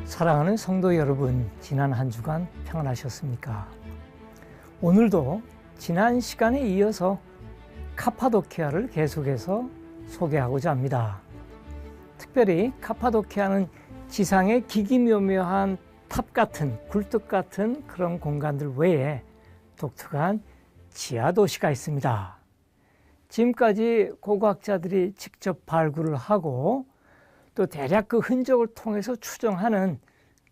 사랑하는 성도 여러분, 지난 한 주간 평안하셨습니까? 오늘도 지난 시간에 이어서 카파도키아를 계속해서 소개하고자 합니다. 특별히 카파도키아는 지상의 기기묘묘한 탑 같은, 굴뚝 같은 그런 공간들 외에 독특한 지하도시가 있습니다. 지금까지 고고학자들이 직접 발굴을 하고 또 대략 그 흔적을 통해서 추정하는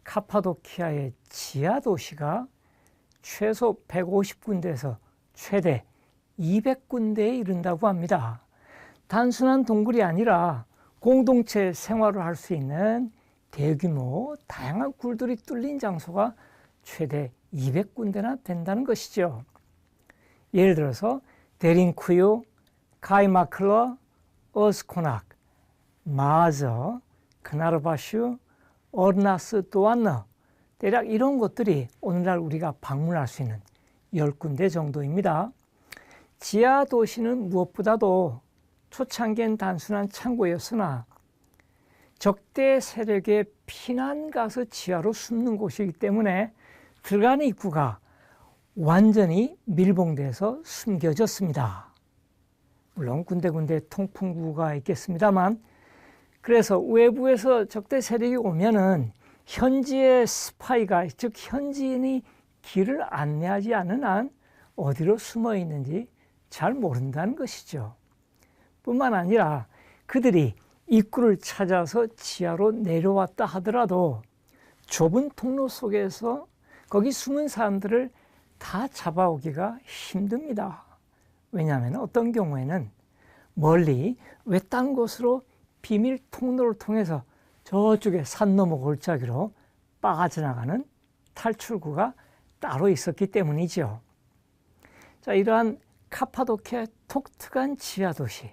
카파도키아의 지하도시가 최소 150군데에서 최대 200군데에 이른다고 합니다. 단순한 동굴이 아니라 공동체 생활을 할 수 있는 대규모 다양한 굴들이 뚫린 장소가 최대 200군데나 된다는 것이죠. 예를 들어서 데린쿠유, 카이마클러, 어스코낙, 마저, 크나르바슈, 어르나스 또안너, 대략 이런 곳들이 오늘날 우리가 방문할 수 있는 10군데 정도입니다. 지하 도시는 무엇보다도 초창기엔 단순한 창고였으나 적대 세력의 피난 가서 지하로 숨는 곳이기 때문에 들어가는 입구가 완전히 밀봉돼서 숨겨졌습니다. 물론 군데군데 통풍구가 있겠습니다만, 그래서 외부에서 적대 세력이 오면은 현지의 스파이가, 즉 현지인이 길을 안내하지 않은 한 어디로 숨어 있는지 잘 모른다는 것이죠. 뿐만 아니라 그들이 입구를 찾아서 지하로 내려왔다 하더라도 좁은 통로 속에서 거기 숨은 사람들을 다 잡아오기가 힘듭니다. 왜냐하면 어떤 경우에는 멀리 외딴 곳으로 비밀 통로를 통해서 저쪽에 산 너머 골짜기로 빠져나가는 탈출구가 따로 있었기 때문이죠. 자, 이러한 카파도키아의 독특한 지하도시,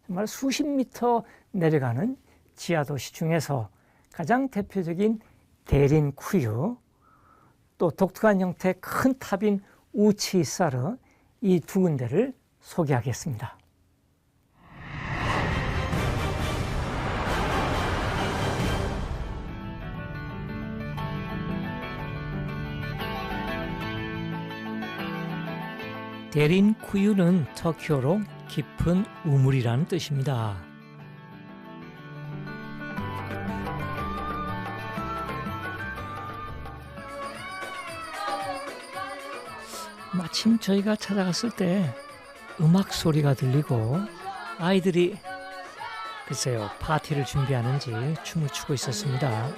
정말 수십 미터 내려가는 지하도시 중에서 가장 대표적인 데린쿠유, 또 독특한 형태의 큰 탑인 우치이사르, 이 두 군데를 소개하겠습니다. 데린쿠유는 터키어로 깊은 우물이라는 뜻입니다. 마침 저희가 찾아갔을 때 음악 소리가 들리고 아이들이 글쎄요, 파티를 준비하는지 춤을 추고 있었습니다.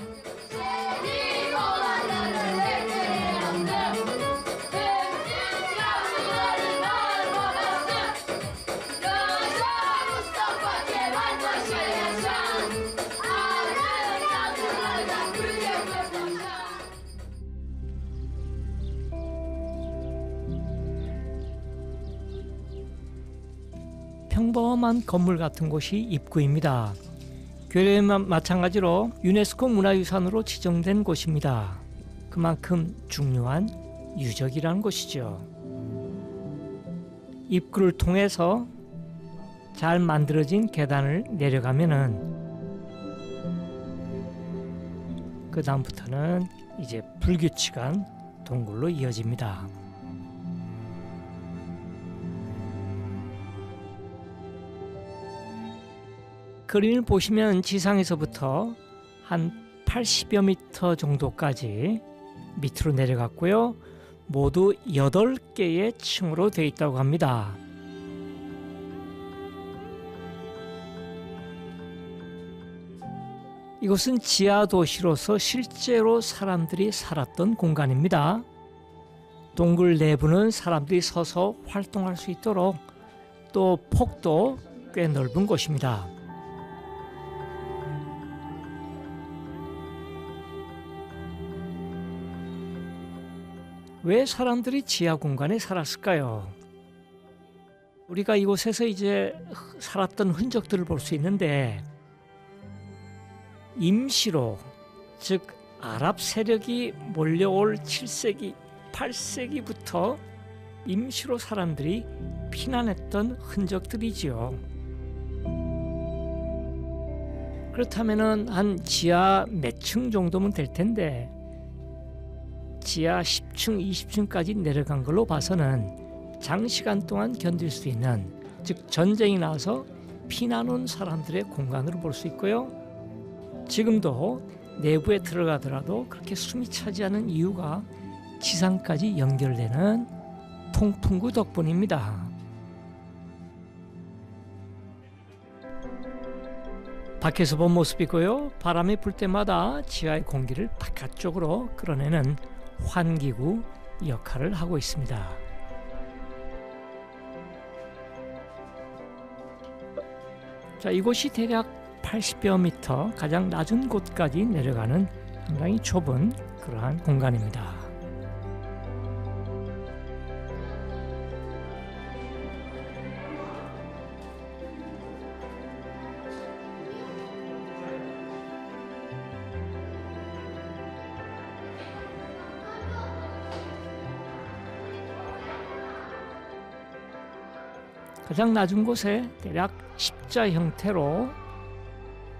평범한 건물 같은 곳이 입구입니다. 교회만 마찬가지로 유네스코 문화유산으로 지정된 곳입니다. 그만큼 중요한 유적이라는 것이죠. 입구를 통해서 잘 만들어진 계단을 내려가면은 그 다음부터는 이제 불규칙한 동굴로 이어집니다. 그림을 보시면 지상에서부터 한 80여 미터 정도까지 밑으로 내려갔고요. 모두 8개의 층으로 되어 있다고 합니다. 이곳은 지하 도시로서 실제로 사람들이 살았던 공간입니다. 동굴 내부는 사람들이 서서 활동할 수 있도록 또 폭도 꽤 넓은 곳입니다. 왜 사람들이 지하 공간에 살았을까요? 우리가 이곳에서 이제 살았던 흔적들을 볼 수 있는데, 임시로, 즉 아랍 세력이 몰려올 7세기, 8세기부터 임시로 사람들이 피난했던 흔적들이지요. 그렇다면은 한 지하 몇 층 정도면 될 텐데 지하 10층, 20층까지 내려간 걸로 봐서는 장시간 동안 견딜 수 있는, 즉 전쟁이 나서 피난 온 사람들의 공간으로 볼 수 있고요. 지금도 내부에 들어가더라도 그렇게 숨이 차지 않은 이유가 지상까지 연결되는 통풍구 덕분입니다. 밖에서 본 모습이고요. 바람이 불 때마다 지하의 공기를 바깥쪽으로 끌어내는 환기구 역할을 하고 있습니다. 자, 이곳이 대략 80여 미터 가장 낮은 곳까지 내려가는 상당히 좁은 그러한 공간입니다. 가장 낮은 곳에 대략 십자 형태로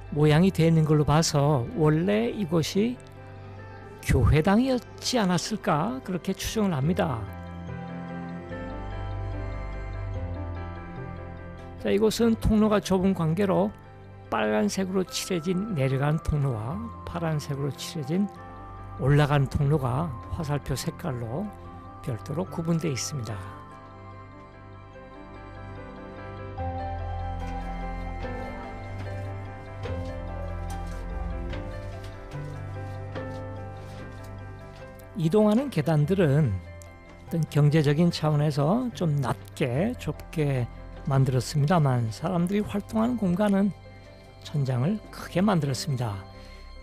모양이 되어 있는 걸로 봐서 원래 이곳이 교회당이었지 않았을까 그렇게 추정을 합니다. 자, 이곳은 통로가 좁은 관계로 빨간색으로 칠해진 내려가는 통로와 파란색으로 칠해진 올라가는 통로가 화살표 색깔로 별도로 구분되어 있습니다. 이동하는 계단들은 어떤 경제적인 차원에서 좀 낮게 좁게 만들었습니다만 사람들이 활동하는 공간은 천장을 크게 만들었습니다.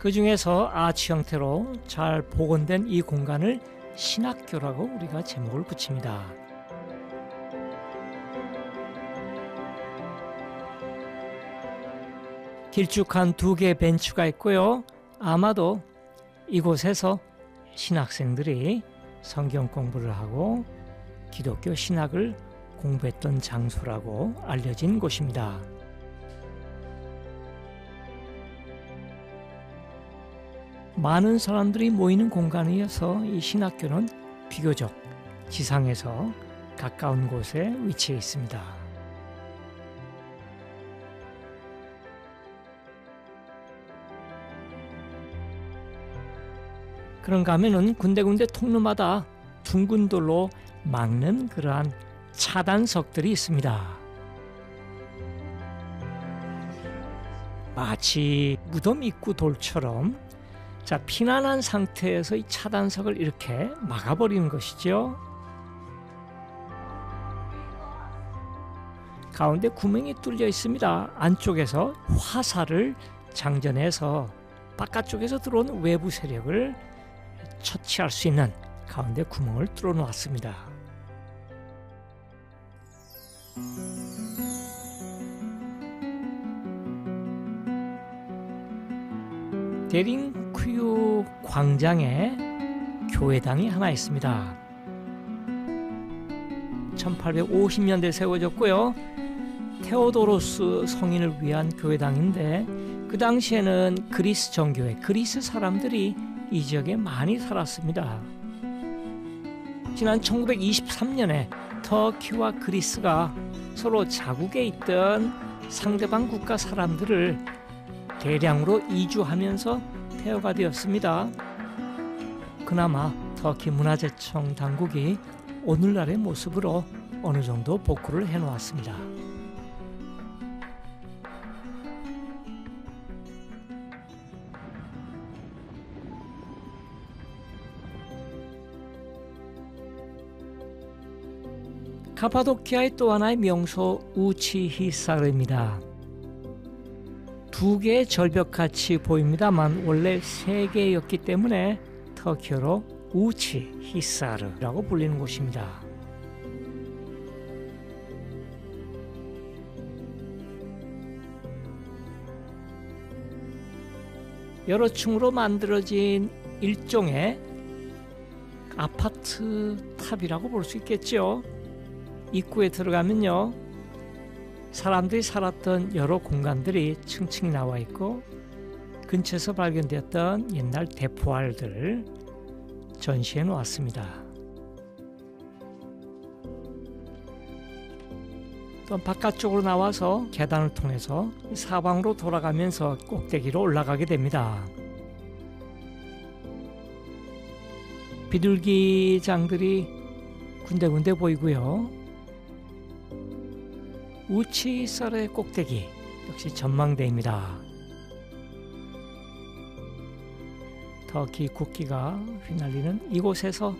그 중에서 아치 형태로 잘 복원된 이 공간을 신학교라고 우리가 제목을 붙입니다. 길쭉한 두 개의 벤치가 있고요. 아마도 이곳에서 신학생들이 성경 공부를 하고 기독교 신학을 공부했던 장소라고 알려진 곳입니다. 많은 사람들이 모이는 공간이어서 이 신학교는 비교적 지상에서 가까운 곳에 위치해 있습니다. 그런가 하면은 군데군데 통로마다 둥근 돌로 막는 그러한 차단석들이 있습니다. 마치 무덤 입구 돌처럼 자, 피난한 상태에서 이 차단석을 이렇게 막아버리는 것이죠. 가운데 구멍이 뚫려 있습니다. 안쪽에서 화살을 장전해서 바깥쪽에서 들어온 외부 세력을 처치할 수 있는 가운데 구멍을 뚫어 놓았습니다. 데링쿠유 광장에 교회당이 하나 있습니다. 1850년대에 세워졌고요. 테오도로스 성인을 위한 교회당인데 그 당시에는 그리스 정교회, 그리스 사람들이 이 지역에 많이 살았습니다. 지난 1923년에 터키와 그리스가 서로 자국에 있던 상대방 국가 사람들을 대량으로 이주하면서 폐허가 되었습니다. 그나마 터키 문화재청 당국이 오늘날의 모습으로 어느 정도 복구를 해놓았습니다. 카파도키아의 또 하나의 명소 우치히사르입니다. 두 개의 절벽같이 보입니다만 원래 세 개였기 때문에 터키어로 우치히사르라고 불리는 곳입니다. 여러 층으로 만들어진 일종의 아파트 탑이라고 볼 수 있겠죠. 입구에 들어가면요, 사람들이 살았던 여러 공간들이 층층이 나와 있고 근처에서 발견되었던 옛날 대포알들 전시해 놓았습니다. 또 바깥쪽으로 나와서 계단을 통해서 사방으로 돌아가면서 꼭대기로 올라가게 됩니다. 비둘기장들이 군데군데 보이고요. 우치사르의 꼭대기 역시 전망대입니다. 터키 국기가 휘날리는 이곳에서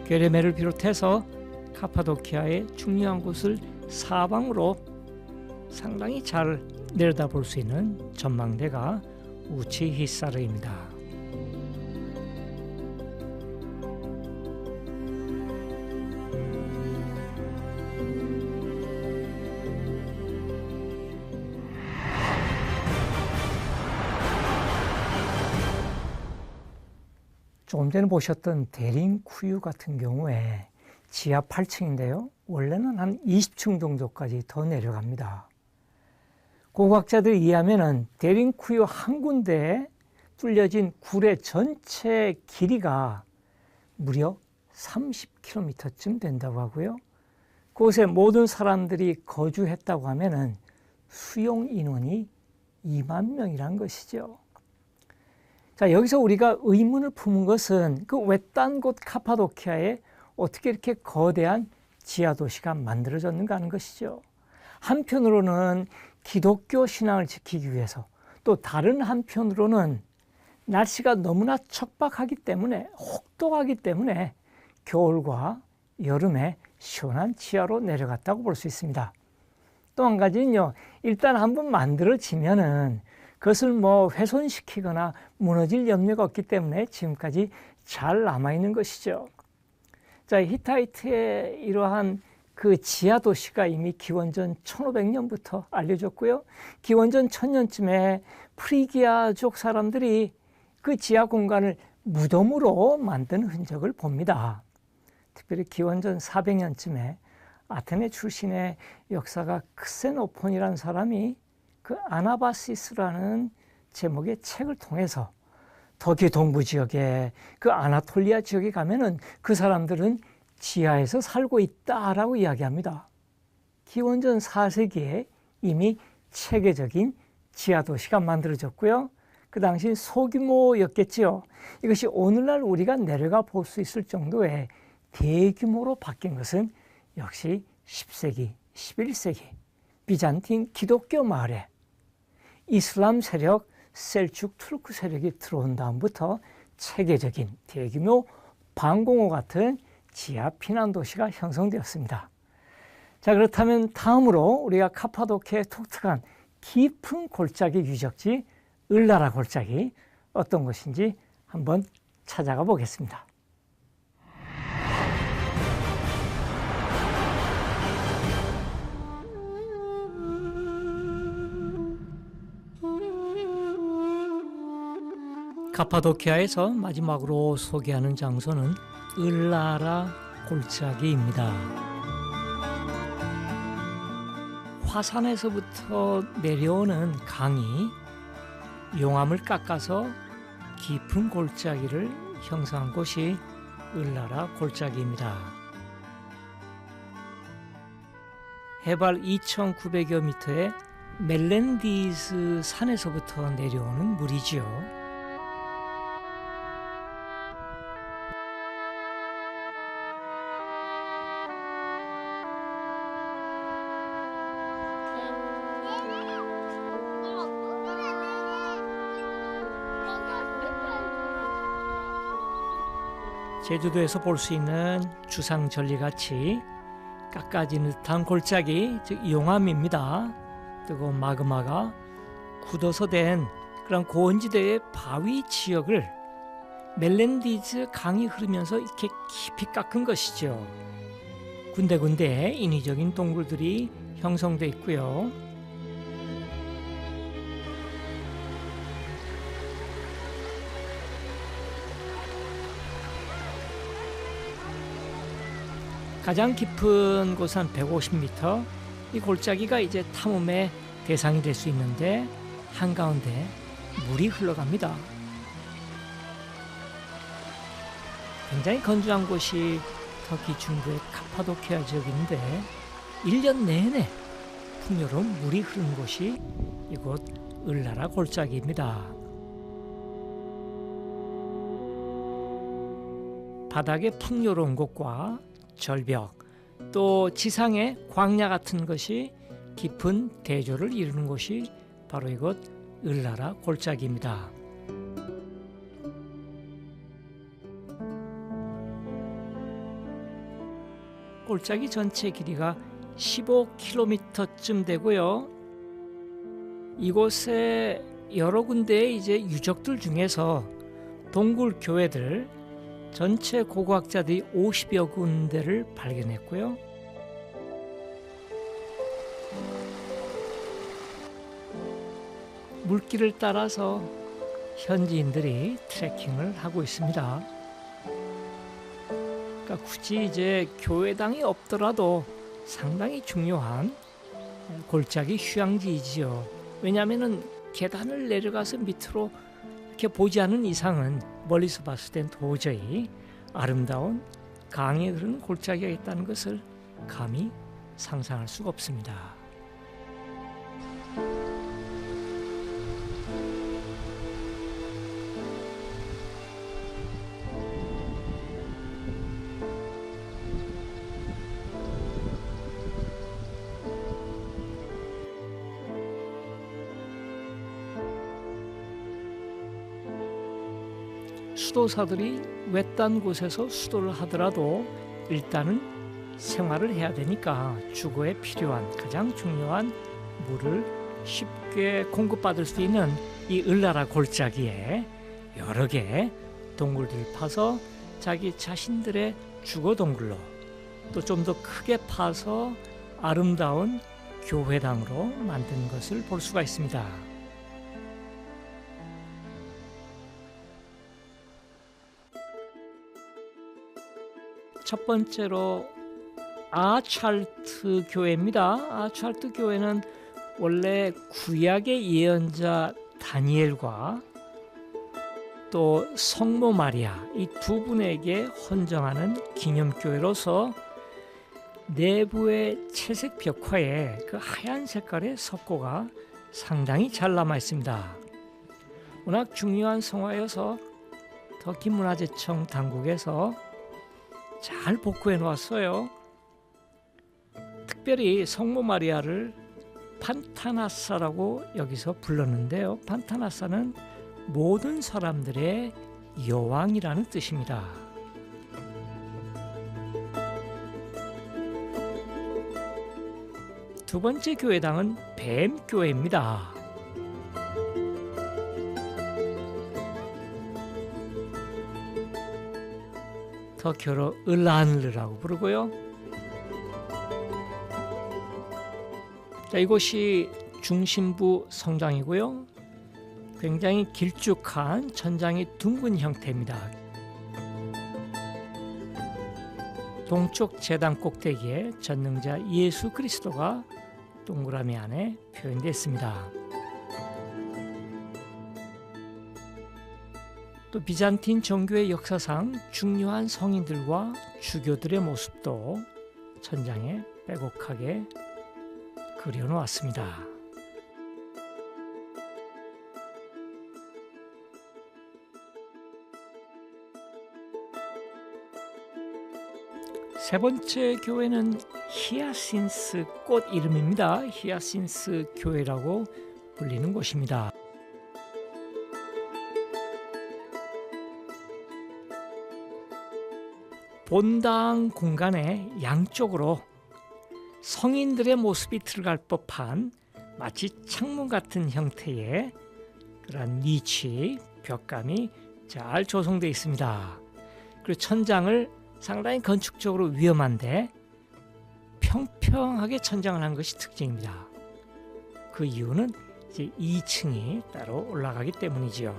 게레메를 비롯해서 카파도키아의 중요한 곳을 사방으로 상당히 잘 내려다볼 수 있는 전망대가 우치히사르입니다. 조금 전에 보셨던 데링쿠유 같은 경우에 지하 8층인데요. 원래는 한 20층 정도까지 더 내려갑니다. 고고학자들에 의하면 데링쿠유 한 군데에 뚫려진 굴의 전체 길이가 무려 30km쯤 된다고 하고요. 그곳에 모든 사람들이 거주했다고 하면 수용 인원이 2만 명이란 것이죠. 자, 여기서 우리가 의문을 품은 것은 그 외딴 곳 카파도키아에 어떻게 이렇게 거대한 지하도시가 만들어졌는가 하는 것이죠. 한편으로는 기독교 신앙을 지키기 위해서, 또 다른 한편으로는 날씨가 너무나 척박하기 때문에, 혹독하기 때문에 겨울과 여름에 시원한 지하로 내려갔다고 볼 수 있습니다. 또 한 가지는요, 일단 한번 만들어지면은 그것을 훼손시키거나 무너질 염려가 없기 때문에 지금까지 잘 남아있는 것이죠. 자, 히타이트의 이러한 그 지하 도시가 이미 기원전 1500년부터 알려졌고요. 기원전 1000년쯤에 프리기아족 사람들이 그 지하 공간을 무덤으로 만든 흔적을 봅니다. 특별히 기원전 400년쯤에 아테네 출신의 역사가 크세노폰이라는 사람이 그 아나바시스라는 제목의 책을 통해서 터키 동부 지역에 그 아나톨리아 지역에 가면은 그 사람들은 지하에서 살고 있다라고 이야기합니다. 기원전 4세기에 이미 체계적인 지하 도시가 만들어졌고요. 그 당시 소규모였겠지요. 이것이 오늘날 우리가 내려가 볼 수 있을 정도의 대규모로 바뀐 것은 역시 10세기, 11세기 비잔틴 기독교 마을에 이슬람 세력, 셀축 투르크 세력이 들어온 다음부터 체계적인 대규모 방공호 같은 지하 피난 도시가 형성되었습니다. 자, 그렇다면 다음으로 우리가 카파도키아의 독특한 깊은 골짜기 유적지 을라라 골짜기 어떤 것인지 한번 찾아가 보겠습니다. 카파도키아에서 마지막으로 소개하는 장소는 을라라 골짜기입니다. 화산에서부터 내려오는 강이 용암을 깎아서 깊은 골짜기를 형성한 곳이 을라라 골짜기입니다. 해발 2,900여 미터의 멜렌디스 산에서부터 내려오는 물이지요. 제주도에서 볼 수 있는 주상절리같이 깎아지는 듯한 골짜기, 즉 용암입니다. 뜨거운 마그마가 굳어서 된 그런 고원지대의 바위 지역을 멜렌디즈 강이 흐르면서 이렇게 깊이 깎은 것이죠. 군데군데 인위적인 동굴들이 형성되어 있고요. 가장 깊은 곳은 한 150m. 이 골짜기가 이제 탐험의 대상이 될 수 있는데 한가운데 물이 흘러갑니다. 굉장히 건조한 곳이 터키 중부의 카파도키아 지역인데 1년 내내 풍요로운 물이 흐르는 곳이 이곳 을라라 골짜기입니다. 바닥의 풍요로운 곳과 절벽, 또 지상의 광야 같은 것이 깊은 대조를 이루는 곳이 바로 이곳 을라라 골짜기입니다. 골짜기 전체 길이가 15km쯤 되고요. 이곳에 여러 군데의 이제 유적들 중에서 동굴 교회들 전체 고고학자들이 50여 군데를 발견했고요. 물길을 따라서 현지인들이 트레킹을 하고 있습니다. 그러니까 굳이 이제 교회당이 없더라도 상당히 중요한 골짜기 휴양지이지요. 왜냐하면 계단을 내려가서 밑으로 이렇게 보지 않은 이상은 멀리서 봤을 땐 도저히 아름다운 강에 흐르는 골짜기가 있다는 것을 감히 상상할 수가 없습니다. 수도사들이 외딴 곳에서 수도를 하더라도 일단은 생활을 해야 되니까 주거에 필요한 가장 중요한 물을 쉽게 공급받을 수 있는 이 을라라 골짜기에 여러 개 동굴들을 파서 자기 자신들의 주거 동굴로 또 좀 더 크게 파서 아름다운 교회당으로 만든 것을 볼 수가 있습니다. 첫 번째로 아찰트 교회입니다. 아찰트 교회는 원래 구약의 예언자 다니엘과 또 성모 마리아 이 두 분에게 헌정하는 기념교회로서 내부의 채색 벽화에 그 하얀 색깔의 석고가 상당히 잘 남아 있습니다. 워낙 중요한 성화여서 터키 문화재청 당국에서 잘 복구해 놓았어요. 특별히 성모 마리아를 판타나사라고 여기서 불렀는데요. 판타나사는 모든 사람들의 여왕이라는 뜻입니다. 두 번째 교회당은 뱀교회입니다. 터키어로 을란르라고 부르고요. 자, 이곳이 중심부 성당이고요. 굉장히 길쭉한 천장이 둥근 형태입니다. 동쪽 제단 꼭대기에 전능자 예수 그리스도가 동그라미 안에 표현되어 있습니다. 또 비잔틴 정교의 역사상 중요한 성인들과 주교들의 모습도 천장에 빼곡하게 그려놓았습니다. 세 번째 교회는 히아신스 꽃 이름입니다. 히아신스 교회라고 불리는 곳입니다. 본당 공간의 양쪽으로 성인들의 모습이 들어갈 법한 마치 창문 같은 형태의 그런 니치, 벽감이 잘 조성되어 있습니다. 그리고 천장을 상당히 건축적으로 위험한데 평평하게 천장을 한 것이 특징입니다. 그 이유는 이제 2층이 따로 올라가기 때문이죠.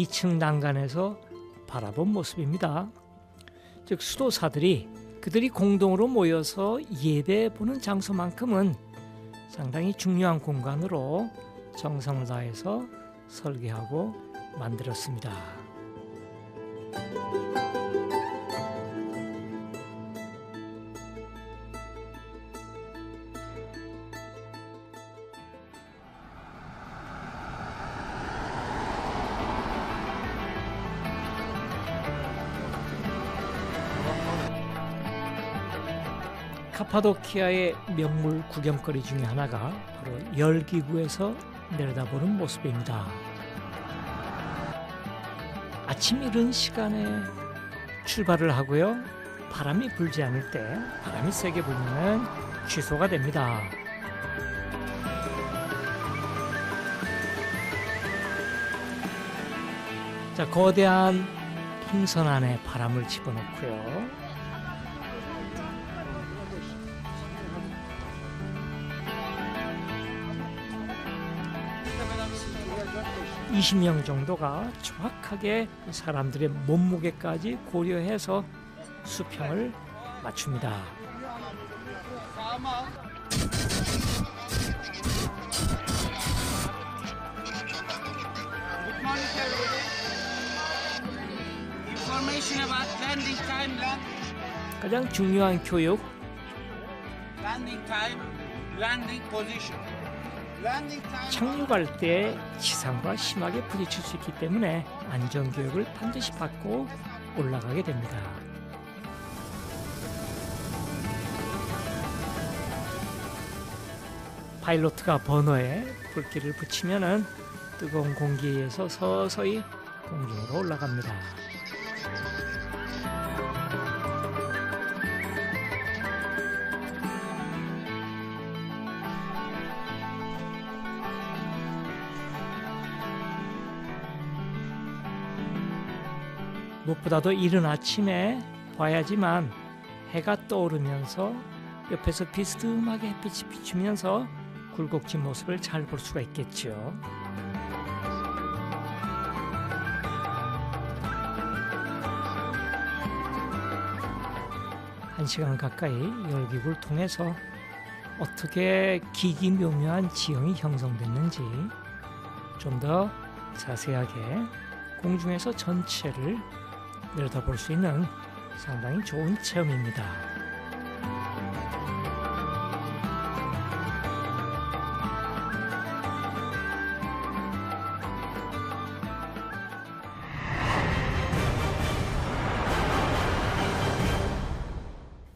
2층 난간에서 바라본 모습입니다. 즉 수도사들이 그들이 공동으로 모여서 예배 보는 장소만큼은 상당히 중요한 공간으로 정성을 다해서 설계하고 만들었습니다. 카파도키아의 명물 구경거리 중에 하나가 바로 열기구에서 내려다보는 모습입니다. 아침 이른 시간에 출발을 하고요. 바람이 불지 않을 때 바람이 세게 불면 취소가 됩니다. 자, 거대한 풍선 안에 바람을 집어넣고요. 20명 정도가 정확하게 사람들의 몸무게까지 고려해서 수평을 맞춥니다. 가장 중요한 교육, 착륙할 때 지상과 심하게 부딪힐 수 있기 때문에 안전교육을 반드시 받고 올라가게 됩니다. 파일로트가 버너에 불길을 붙이면 뜨거운 공기에서 서서히 공중으로 올라갑니다. 무엇보다도 이른 아침에 봐야지만 해가 떠오르면서 옆에서 비스듬하게 햇빛이 비추면서 굴곡진 모습을 잘 볼 수가 있겠죠. 한 시간 가까이 열기구를 통해서 어떻게 기기묘묘한 지형이 형성됐는지 좀 더 자세하게 공중에서 전체를 내려다볼 수 있는 상당히 좋은 체험입니다.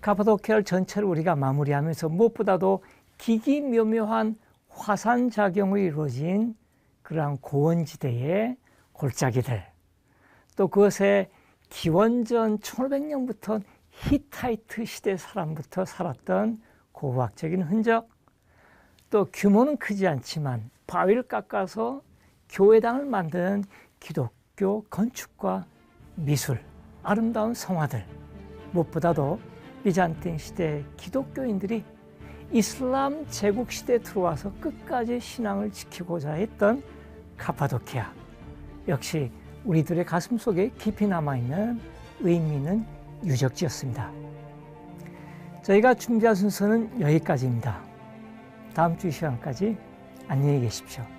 카파도키아 전체를 우리가 마무리하면서 무엇보다도 기기묘묘한 화산작용으로 이루어진 그러한 고원지대의 골짜기들, 또 그것에 기원전 1500년부터 히타이트 시대 사람부터 살았던 고고학적인 흔적, 또 규모는 크지 않지만 바위를 깎아서 교회당을 만든 기독교 건축과 미술, 아름다운 성화들, 무엇보다도 비잔틴 시대 기독교인들이 이슬람 제국 시대에 들어와서 끝까지 신앙을 지키고자 했던 카파도키아, 역시 우리들의 가슴 속에 깊이 남아있는 의미 있는 유적지였습니다. 저희가 준비한 순서는 여기까지입니다. 다음 주 이 시간까지 안녕히 계십시오.